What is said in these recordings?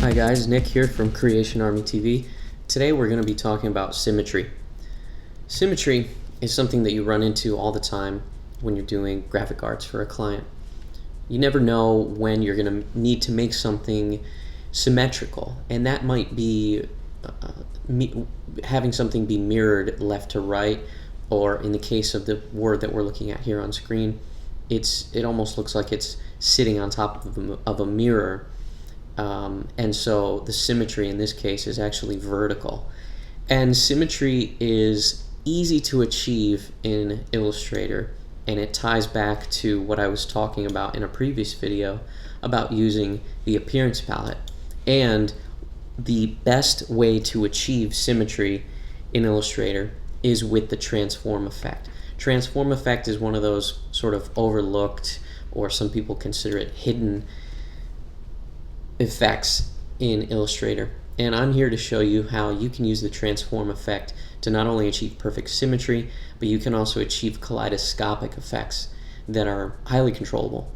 Hi guys, Nick here from Creation Army TV. Today we're going to be talking about symmetry. Symmetry is something that you run into all the time when you're doing graphic arts for a client. You never know when you're going to need to make something symmetrical, and that might be having something be mirrored left to right, or in the case of the word that we're looking at here on screen, it almost looks like it's sitting on top of a mirror. And so the symmetry in this case is actually vertical. And symmetry is easy to achieve in Illustrator, and it ties back to what I was talking about in a previous video about using the appearance palette. And the best way to achieve symmetry in Illustrator is with the transform effect. Transform effect is one of those sort of overlooked, or some people consider it hidden, effects in Illustrator, and I'm here to show you how you can use the transform effect to not only achieve perfect symmetry, but you can also achieve kaleidoscopic effects that are highly controllable.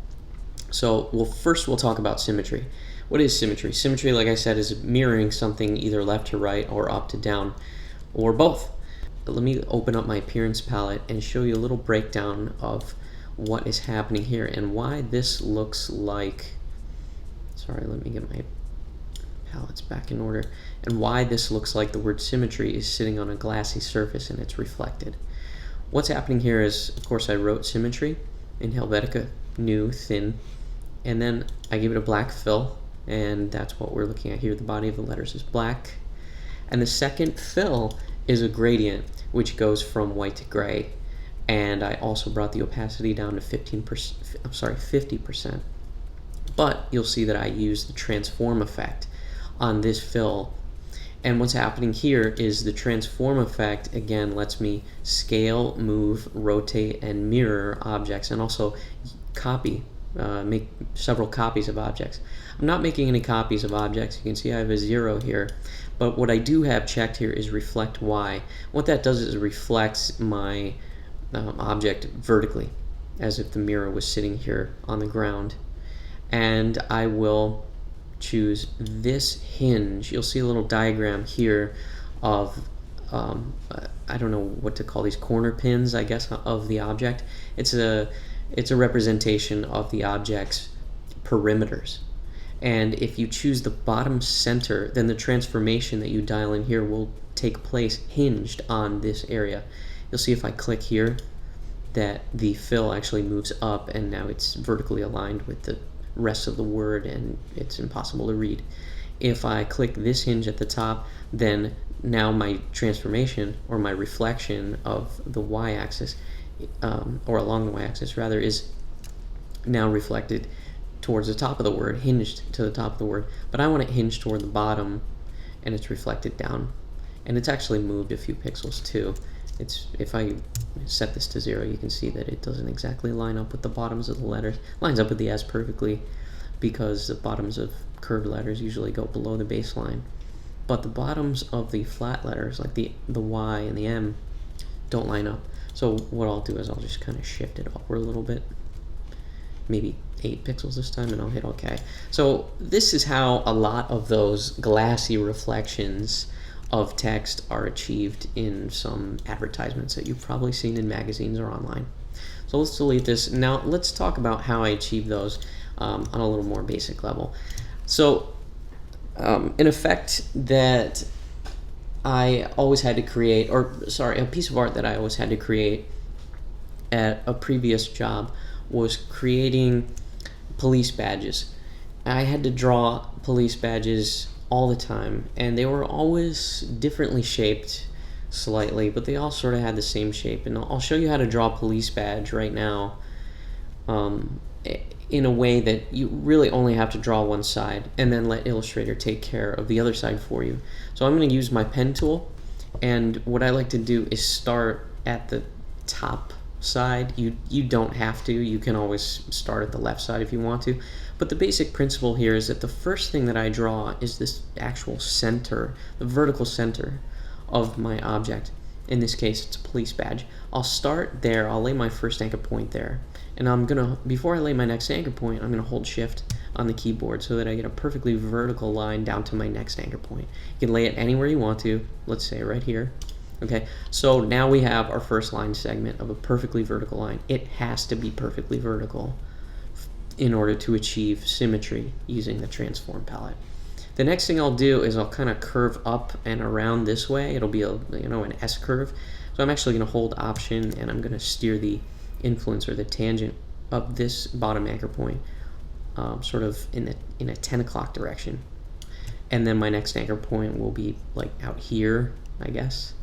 So first we'll talk about symmetry. What is symmetry? Symmetry, like I said, is mirroring something either left to right or up to down, or both. Let me open up my appearance palette and show you a little breakdown of what is happening here and why this looks like, sorry, let me get my palettes back in order, and why this looks like the word symmetry is sitting on a glassy surface and it's reflected. What's happening here is, of course, I wrote symmetry in Helvetica, new, thin, and then I gave it a black fill, and that's what we're looking at here. The body of the letters is black. And the second fill is a gradient, which goes from white to gray. And I also brought the opacity down to 50%. But you'll see that I use the transform effect on this fill. And what's happening here is the transform effect, again, lets me scale, move, rotate, and mirror objects, and also copy, make several copies of objects. I'm not making any copies of objects. You can see I have a 0 here. But what I do have checked here is reflect Y. What that does is it reflects my object vertically, as if the mirror was sitting here on the ground. And I will choose this hinge. You'll see a little diagram here of, I don't know what to call these, corner pins, I guess, of the object. It's a representation of the object's perimeters. And if you choose the bottom center, then the transformation that you dial in here will take place hinged on this area. You'll see if I click here that the fill actually moves up, and now it's vertically aligned with the rest of the word, and it's impossible to read. If I click this hinge at the top, then now my transformation, or my reflection of the y-axis, or along the y-axis rather, is now reflected towards the top of the word, hinged to the top of the word. But I want it hinged toward the bottom, and it's reflected down. And it's actually moved a few pixels too. If I set this to 0, you can see that it doesn't exactly line up with the bottoms of the letters. It lines up with the S perfectly, because the bottoms of curved letters usually go below the baseline. But the bottoms of the flat letters, like the Y and the M, don't line up. So what I'll do is I'll just kind of shift it upward a little bit, maybe 8 pixels this time, and I'll hit OK. So this is how a lot of those glassy reflections of text are achieved in some advertisements that you've probably seen in magazines or online. So let's delete this. Now let's talk about how I achieve those on a little more basic level. So an effect that I always had to create, or sorry, a piece of art that I always had to create at a previous job was creating police badges. I had to draw police badges all the time, and they were always differently shaped slightly, but they all sort of had the same shape. And I'll show you how to draw a police badge right now in a way that you really only have to draw one side, and then let Illustrator take care of the other side for you. So I'm going to use my pen tool, and what I like to do is start at the top side. You don't have to. You can always start at the left side if you want to. But the basic principle here is that the first thing that I draw is this actual center, the vertical center of my object. in this case it's a police badge, I'll start there, I'll lay my first anchor point there, and I'm gonna, before I lay my next anchor point, I'm gonna hold shift on the keyboard so that I get a perfectly vertical line down to my next anchor point. You can lay it anywhere you want to, let's say right here. Okay, so now we have our first line segment of a perfectly vertical line. It has to be perfectly vertical in order to achieve symmetry using the transform palette. The next thing I'll do is I'll kind of curve up and around this way. It'll be an S curve. So I'm actually going to hold option and I'm going to steer the influence or the tangent of this bottom anchor point sort of in a 10 o'clock direction. And then my next anchor point will be like out here, I guess.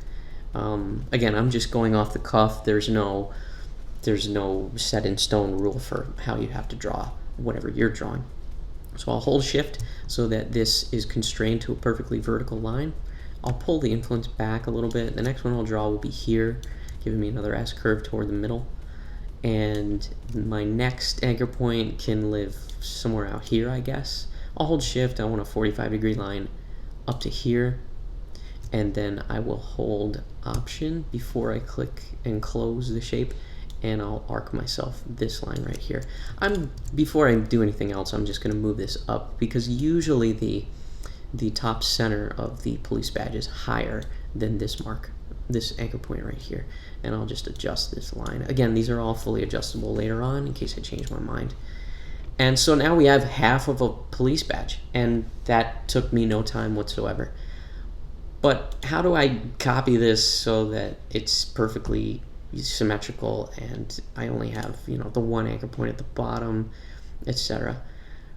Again, I'm just going off the cuff. There's no set in stone rule for how you have to draw whatever you're drawing. So I'll hold shift so that this is constrained to a perfectly vertical line. I'll pull the influence back a little bit. The next one I'll draw will be here, giving me another S curve toward the middle. And my next anchor point can live somewhere out here, I guess. I'll hold shift, I want a 45-degree line up to here. And then I will hold option before I click and close the shape, and I'll arc myself this line right here. Before I do anything else, I'm just going to move this up because usually the top center of the police badge is higher than this mark, this anchor point right here. And I'll just adjust this line. Again, these are all fully adjustable later on in case I change my mind. And so now we have half of a police badge, and that took me no time whatsoever. But how do I copy this so that it's perfectly symmetrical and I only have, the one anchor point at the bottom, etc.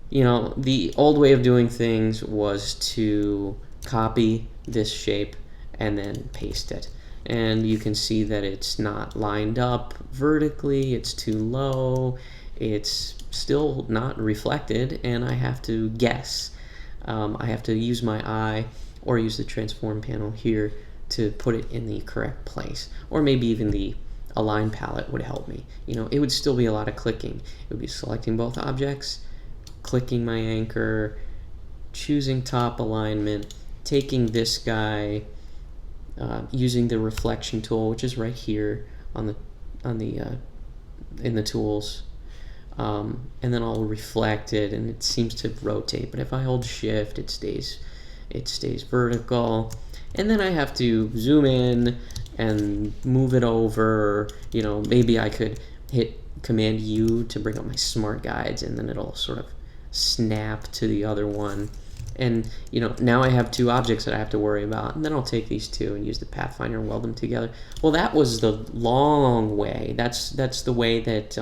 The old way of doing things was to copy this shape and then paste it. And you can see that it's not lined up vertically, it's too low, it's still not reflected, and I have to guess. I have to use my eye or use the transform panel here to put it in the correct place. Or maybe even the align palette would help me. It would still be a lot of clicking. It would be selecting both objects, clicking my anchor, choosing top alignment, taking this guy, using the reflection tool, which is right here in the tools, and then I'll reflect it, and it seems to rotate. But if I hold shift, it stays vertical. And then I have to zoom in and move it over. Maybe I could hit Command U to bring up my smart guides, and then it'll sort of snap to the other one. And now I have two objects that I have to worry about, and then I'll take these two and use the Pathfinder and weld them together. Well, that was the long way. That's the way that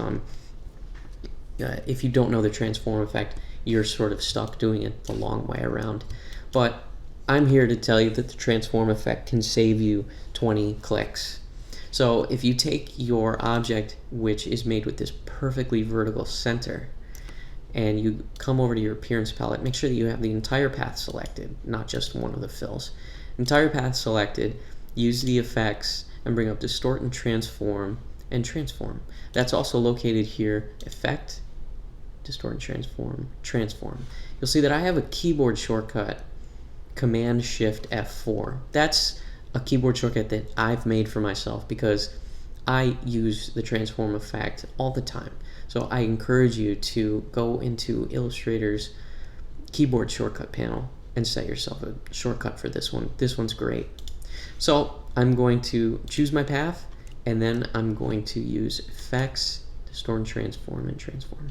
if you don't know the transform effect, you're sort of stuck doing it the long way around. But I'm here to tell you that the transform effect can save you 20 clicks. So if you take your object, which is made with this perfectly vertical center, and you come over to your appearance palette, make sure that you have the entire path selected, not just one of the fills. Entire path selected, use the effects, and bring up distort and transform, and transform. That's also located here, effect, distort and transform, transform. You'll see that I have a keyboard shortcut, Command Shift F4. That's a keyboard shortcut that I've made for myself because I use the transform effect all the time. So I encourage you to go into Illustrator's keyboard shortcut panel and set yourself a shortcut for this one. This one's great. So I'm going to choose my path, and then I'm going to use effects, distort and transform, and transform.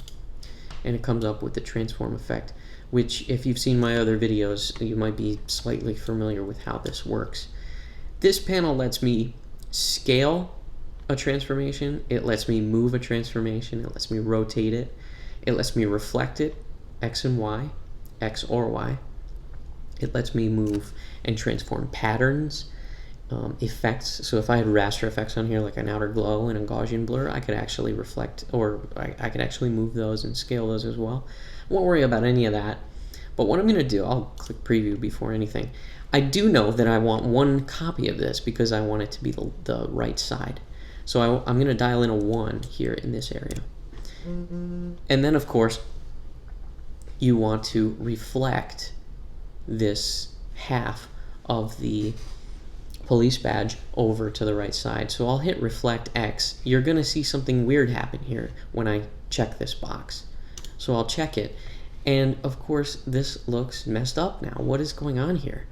And it comes up with the transform effect, which if you've seen my other videos, you might be slightly familiar with how this works. This panel lets me scale a transformation, it lets me move a transformation, it lets me rotate it, it lets me reflect it, X and Y, X or Y. It lets me move and transform patterns, effects. So if I had raster effects on here, like an outer glow and a Gaussian blur, I could actually reflect, or I could actually move those and scale those as well. I won't worry about any of that. But what I'm going to do, I'll click preview before anything. I do know that I want one copy of this because I want it to be the right side. So I'm going to dial in a 1 here in this area. And then, of course, you want to reflect this half of the police badge over to the right side. So I'll hit reflect X. You're going to see something weird happen here when I check this box. So I'll check it. And of course, this looks messed up now. What is going on here?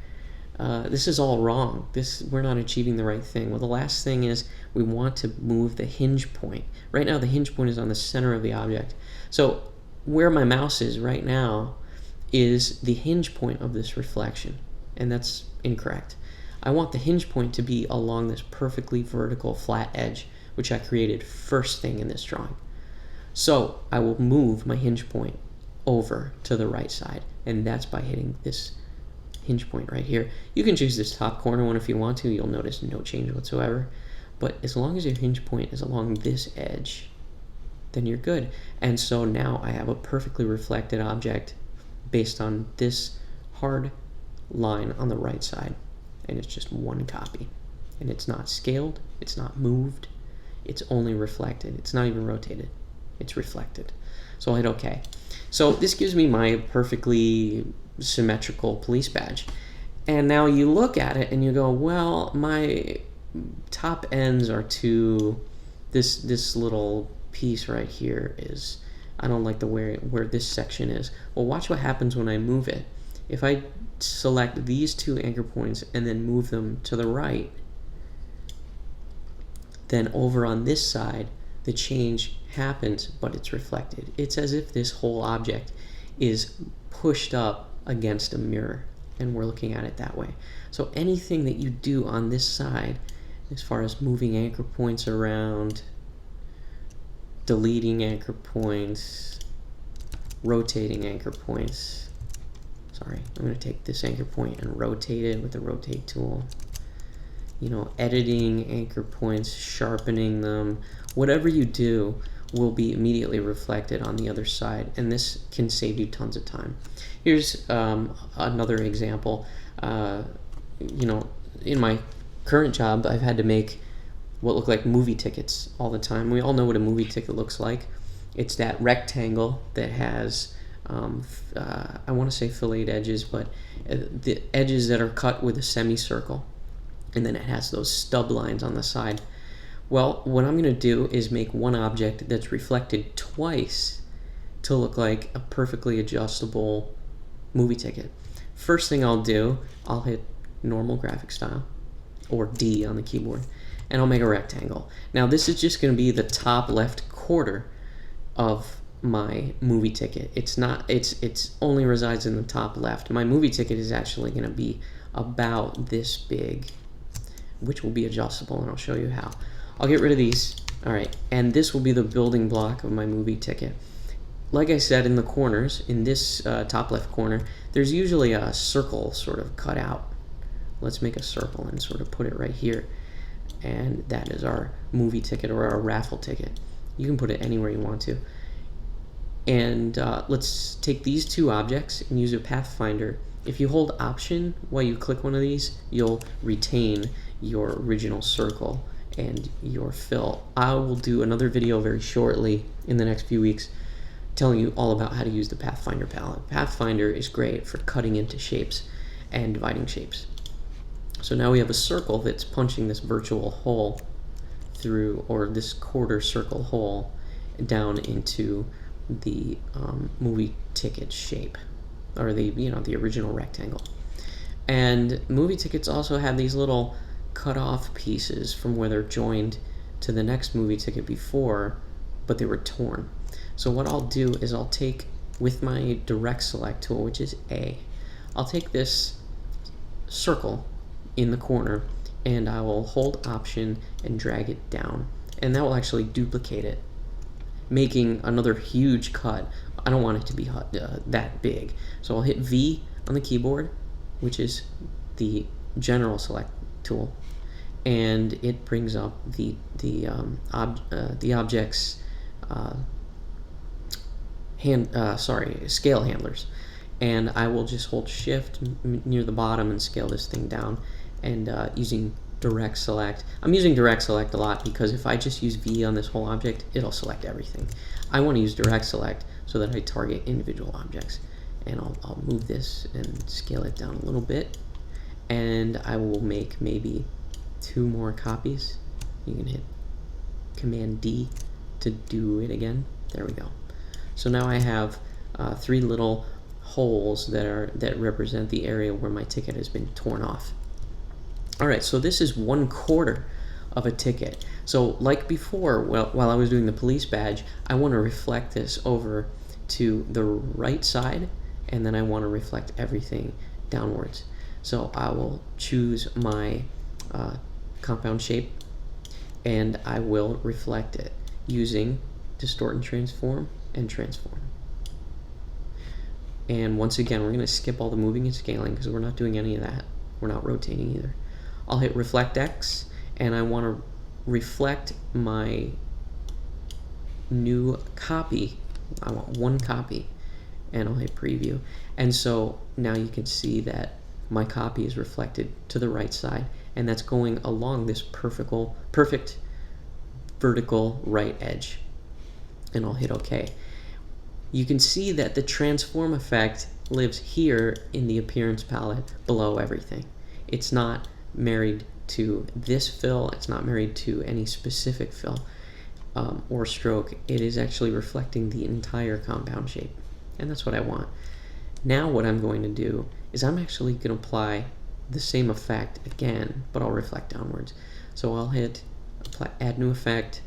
This is all wrong. We're not achieving the right thing. Well, the last thing is we want to move the hinge point. Right now, the hinge point is on the center of the object. So where my mouse is right now is the hinge point of this reflection, and that's incorrect. I want the hinge point to be along this perfectly vertical flat edge, which I created first thing in this drawing. So I will move my hinge point over to the right side, and that's by hitting this hinge point right here. You can choose this top corner one if you want to. You'll notice no change whatsoever. But as long as your hinge point is along this edge, then you're good. And so now I have a perfectly reflected object based on this hard line on the right side. And it's just one copy. And it's not scaled, it's not moved, it's only reflected. It's not even rotated, it's reflected. So I'll hit OK. So this gives me my perfectly symmetrical police badge. And now you look at it and you go, well, my top ends are too, this little piece right here is, I don't like the where this section is. Well, watch what happens when I move it. If I select these two anchor points and then move them to the right, then over on this side, the change happens, but it's reflected. It's as if this whole object is pushed up against a mirror, and we're looking at it that way. So anything that you do on this side, as far as moving anchor points around, deleting anchor points, rotating anchor points. Sorry, I'm going to take this anchor point and rotate it with the rotate tool. You know, editing anchor points, sharpening them, whatever you do will be immediately reflected on the other side, and this can save you tons of time. Here's another example. You know, in my current job, I've had to make what look like movie tickets all the time. We all know what a movie ticket looks like. It's that rectangle that has, I want to say filleted edges, but the edges that are cut with a semicircle, and then it has those stub lines on the side. Well, what I'm going to do is make one object that's reflected twice to look like a perfectly adjustable movie ticket. First thing I'll do, I'll hit normal graphic style, or D on the keyboard, and I'll make a rectangle. Now this is just going to be the top left quarter of my movie ticket. It's only resides in the top left. My movie ticket is actually going to be about this big, which will be adjustable, and I'll show you how. I'll get rid of these. All right, and this will be the building block of my movie ticket. Like I said, in the corners, in this top left corner, there's usually a circle sort of cut out. Let's make a circle and sort of put it right here. And that is our movie ticket, or our raffle ticket. You can put it anywhere you want to. And let's take these two objects and use a pathfinder. If you hold Option while you click one of these, you'll retain your original circle and your fill. I will do another video very shortly in the next few weeks telling you all about how to use the Pathfinder palette. Pathfinder is great for cutting into shapes and dividing shapes. So now we have a circle that's punching this virtual hole through, or this quarter circle hole down into the movie ticket shape, or the original rectangle. And movie tickets also have these little cut off pieces from where they're joined to the next movie ticket before, but they were torn. So what I'll do is I'll take, with my direct select tool, which is A, I'll take this circle in the corner and I will hold Option and drag it down, and that will actually duplicate it, making another huge cut. I don't want it to be that big, so I'll hit V on the keyboard, which is the general select tool, and it brings up the object's scale handlers, and I will just hold Shift near the bottom and scale this thing down, and using direct select. I'm using direct select a lot because if I just use V on this whole object, it'll select everything. I want to use direct select so that I target individual objects, and I'll move this and scale it down a little bit, and I will make maybe 2 more copies. You can hit Command D to do it again. There we go. So now I have 3 little holes that represent the area where my ticket has been torn off. All right, so this is 1/4 of a ticket. So like before, while I was doing the police badge, I want to reflect this over to the right side, and then I want to reflect everything downwards. So I will choose my compound shape, and I will reflect it using distort and transform and transform. And once again, we're going to skip all the moving and scaling because we're not doing any of that. We're not rotating either. I'll hit reflect X, and I want to reflect my new copy. I want 1 copy, and I'll hit preview. And so now you can see that my copy is reflected to the right side, and that's going along this perfect vertical right edge. And I'll hit OK. You can see that the transform effect lives here in the appearance palette below everything. It's not married to this fill, it's not married to any specific fill or stroke. It is actually reflecting the entire compound shape, and that's what I want. Now what I'm going to do is I'm actually going to apply the same effect again, but I'll reflect downwards. So I'll hit apply, add new effect,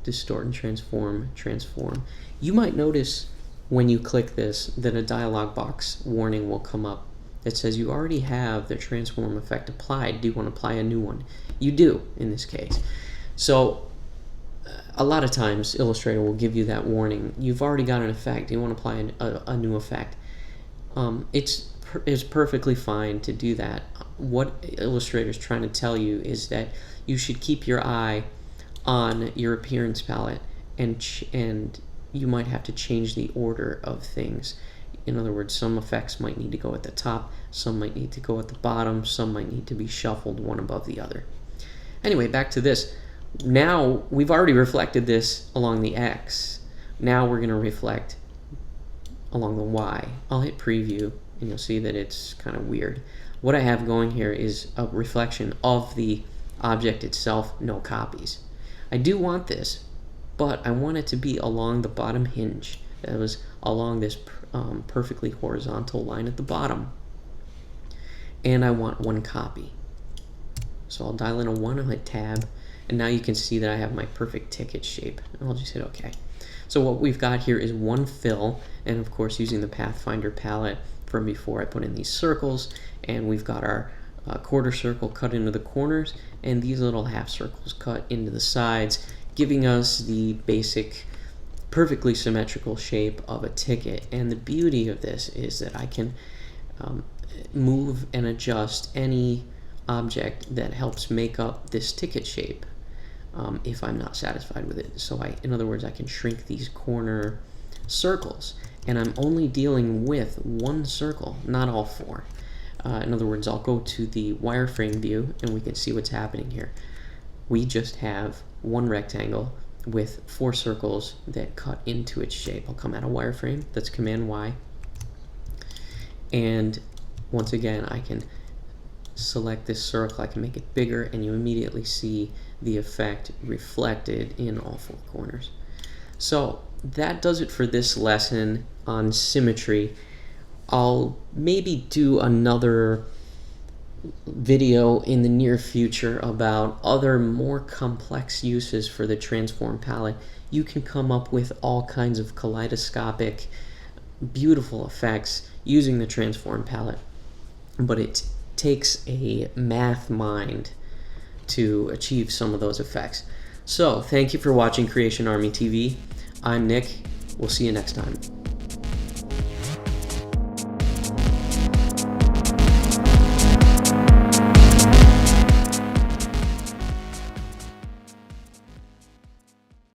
distort and transform, transform. You might notice when you click this that a dialog box warning will come up that says you already have the transform effect applied. Do you want to apply a new one? You do in this case. So a lot of times Illustrator will give you that warning. You've already got an effect. You want to apply a new effect. It's perfectly fine to do that. What Illustrator is trying to tell you is that you should keep your eye on your appearance palette, and you might have to change the order of things. In other words, some effects might need to go at the top, some might need to go at the bottom, some might need to be shuffled one above the other. Anyway, back to this. Now we've already reflected this along the X. Now we're going to reflect along the Y. I'll hit preview and you'll see that it's kind of weird. What I have going here is a reflection of the object itself, no copies. I do want this, but I want it to be along the bottom hinge. That was along this perfectly horizontal line at the bottom. And I want 1 copy. So I'll dial in a 1, I'll hit tab, and now you can see that I have my perfect ticket shape. And I'll just hit OK. So what we've got here is 1 fill, and of course using the Pathfinder palette from before, I put in these circles, and we've got our quarter circle cut into the corners, and these little half circles cut into the sides, giving us the basic perfectly symmetrical shape of a ticket. And the beauty of this is that I can move and adjust any object that helps make up this ticket shape if I'm not satisfied with it. So in other words, I can shrink these corner circles, and I'm only dealing with 1 circle, not all 4. In other words, I'll go to the wireframe view and we can see what's happening here. We just have 1 rectangle with 4 circles that cut into its shape. I'll come out of wireframe, that's Command Y, and once again I can select this circle, I can make it bigger, and you immediately see the effect reflected in all 4 corners. So that does it for this lesson on symmetry. I'll maybe do another video in the near future about other more complex uses for the transform palette. You can come up with all kinds of kaleidoscopic, beautiful effects using the transform palette, but it takes a math mind to achieve some of those effects. So thank you for watching Creation Army TV. I'm Nick. We'll see you next time.